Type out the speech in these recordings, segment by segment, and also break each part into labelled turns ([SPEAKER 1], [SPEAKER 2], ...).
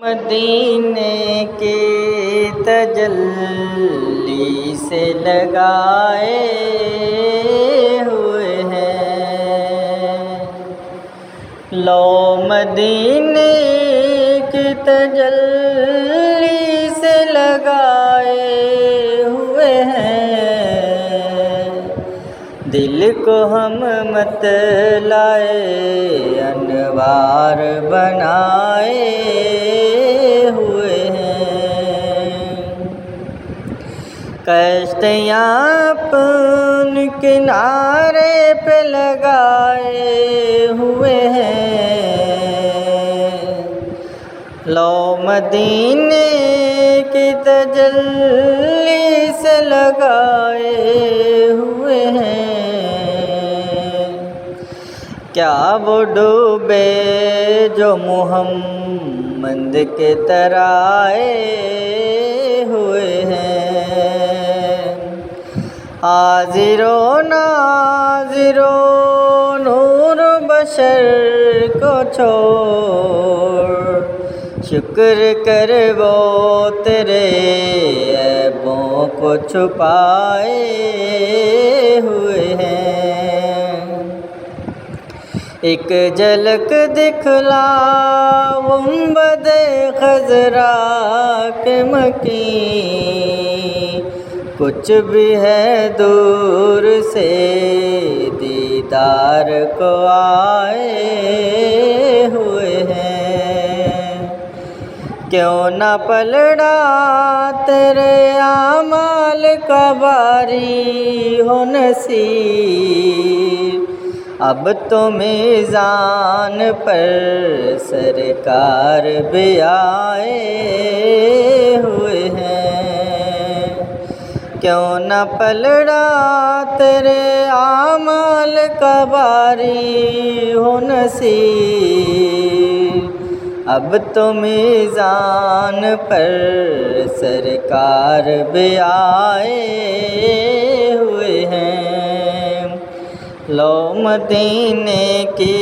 [SPEAKER 1] مدینے کی تجلی سے لگائے ہوئے ہیں، لو مدینے کی تجلی سے لگائے ہوئے ہیں، دل کو ہم مت لائے انوار بنائے ہوئے ہیں، کشتیاں اپن کنارے پہ لگائے ہوئے ہیں، لو مدینے کی تجلی سے لگائے ہوئے ہیں، کیا وہ ڈوبے جو محمد کے ترائے ہوئے ہیں، حاضر و ناظر و نور بشر کو چھوڑ شکر کر وہ تیرے عیبوں کو چھپائے ہوئے ہیں، ایک جھلک دکھلا گنبد خضرا کے مکین، کچھ بھی ہے دور سے دیدار کو آئے ہوئے ہیں، کیوں نہ پلڑا تیرے اعمال کا باری ہو نصیب، اب تو میزان پر سرکار بھی آئے ہوئے ہیں، کیوں نہ پلڑا تیرے اعمال کا باری ہو نصیب، اب تو میزان پر سرکار بھی آئے ہوئے ہیں، لو مدینے کی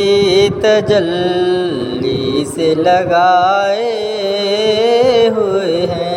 [SPEAKER 1] تجلی سے لگائے ہوئے ہیں۔